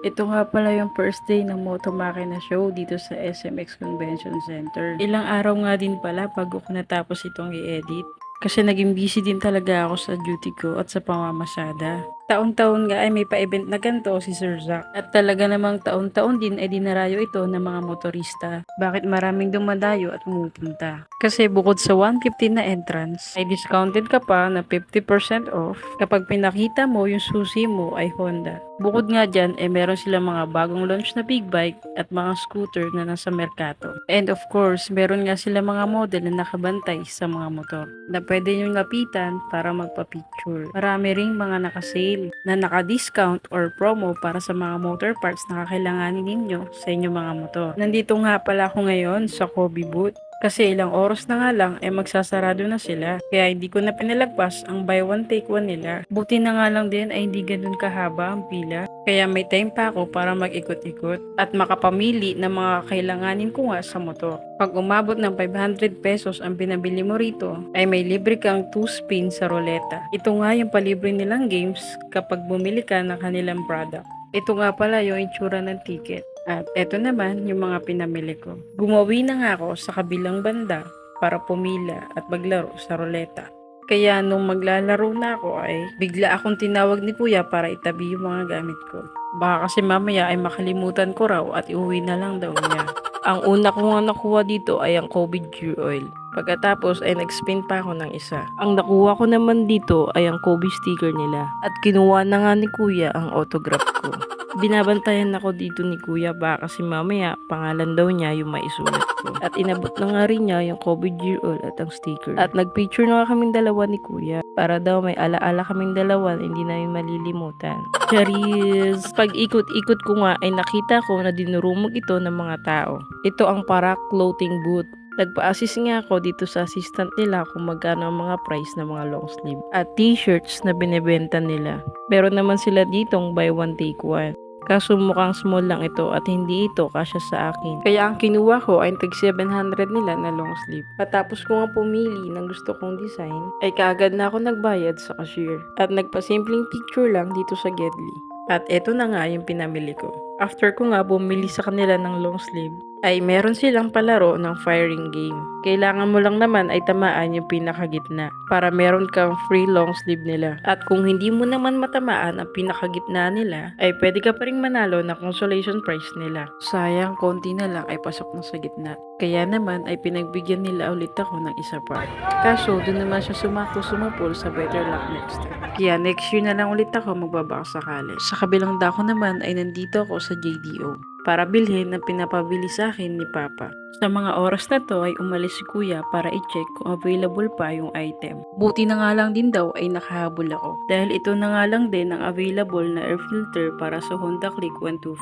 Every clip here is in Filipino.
Ito nga pala yung first day ng Moto Makina Show dito sa SMX Convention Center. Ilang araw nga din pala bago ko natapos itong i-edit. Kasi naging busy din talaga ako sa duty ko at sa pamamasada. Taon-taon nga ay may pa-event na ganito si Sir Zack. At talaga namang taon-taon din ay dinarayo ito ng mga motorista. Bakit maraming dumadayo at pumupunta? Kasi bukod sa 150 na entrance, ay discounted ka pa na 50% off kapag pinakita mo yung susi mo ay Honda. Bukod nga dyan, meron silang mga bagong launch na big bike at mga scooter na nasa merkato. And of course, meron nga sila mga model na nakabantay sa mga motor na pwede nyo lapitan para magpa-picture. Marami ring mga nakasale na naka-discount or promo para sa mga motor parts na kakailanganin ninyo sa inyong mga motor. Nandito nga pala ako ngayon sa Kobe booth. Kasi ilang oras na nga lang magsasarado na sila. Kaya hindi ko na pinalagpas ang buy one take one nila. Buti na nga lang din ay hindi ganun kahaba ang pila. Kaya may time pa ako para mag-ikot-ikot at makapamili ng mga kailanganin ko nga sa motor. Pag umabot ng 500 pesos ang binabili mo rito, ay may libre kang 2 spin sa roleta. Ito nga yung palibre nilang games kapag bumili ka ng kanilang product. Ito nga pala yung itsura ng ticket. At eto naman yung mga pinamili ko. Gumawi na nga ako sa kabilang banda para pumila at maglaro sa roleta. Kaya nung maglalaro na ako ay bigla akong tinawag ni kuya para itabi yung mga gamit ko. Baka kasi mamaya ay makalimutan ko raw at iuwi na lang daw niya. Ang una ko nga nakuha dito ay ang Kobe Gear Oil. Pagkatapos ay nag-spin pa ako ng isa. Ang nakuha ko naman dito ay ang Kobe sticker nila. At kinuha na nga ni kuya ang autograph ko. Binabantayan ako dito ni kuya baka kasi mamaya pangalan daw niya yung maisulat ko. At inabot na nga rin niya yung Kobe Gear Oil at ang sticker. At nagpicture na nga kaming dalawa ni kuya para daw may alaala kaming dalawa na hindi namin malilimutan. Charis! Pag ikot-ikot ko nga ay nakita ko na dinurumog ito ng mga tao. Ito ang Parak Clothing Booth. Nagpa-assist nga ako dito sa assistant nila kung magkano ang mga price ng mga long sleeve at t-shirts na binebenta nila. Meron naman sila ditong buy one take one. Kaso mukhang small lang ito at hindi ito kasya sa akin. Kaya ang kinuha ko ay tag 700 nila na long sleeve. Patapos ko nga pumili ng gusto kong design, ay kaagad na ako nagbayad sa cashier. At nagpasimpleng picture lang dito sa Gedli. At eto na nga yung pinamili ko. After ko nga bumili sa kanila ng long sleeve, ay meron silang palaro ng firing game. Kailangan mo lang naman ay tamaan yung pinakagitna para meron kang free long sleeve nila. At kung hindi mo naman matamaan ang pinakagitna nila, ay pwede ka pa rin manalo na consolation prize nila. Sayang, konti na lang ay pasok na sa gitna. Kaya naman ay pinagbigyan nila ulit ako ng isa pa. Kaso doon naman siya sumapol sa better luck next time. Kaya next year na lang ulit ako magbabaka sakali. Sa kabilang dako naman ay nandito ako sa JDO para bilhin ang pinapabili sa akin ni Papa. Sa mga oras na to ay umalis si Kuya para i-check kung available pa yung item. Buti na nga lang din daw ay nakahabol ako dahil ito na nga lang din ang available na air filter para sa Honda Click 125.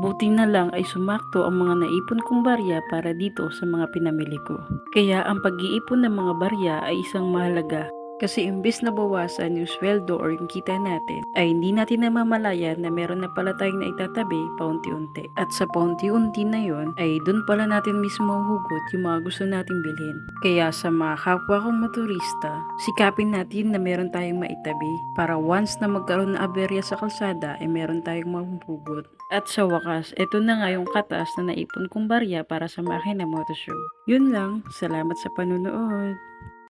Buti na lang ay sumakto ang mga naipon kong barya para dito sa mga pinamili ko. Kaya ang pag-iipon ng mga barya ay isang mahalaga. Kasi imbis na bawasan yung sweldo or yung kita natin, ay hindi natin namamalayan na meron na pala tayong naitatabi paunti-unti. At sa paunti-unti na yon, ay dun pala natin mismo hugot yung mga gusto nating bilhin. Kaya sa mga kapwa kong motorista, sikapin natin na meron tayong maitabi para once na magkaroon ng aberya sa kalsada, ay meron tayong mahuhugot. At sa wakas, ito na nga yung katas na naipon kong barya para sa Makina Moto Show. Yun lang, salamat sa panunood.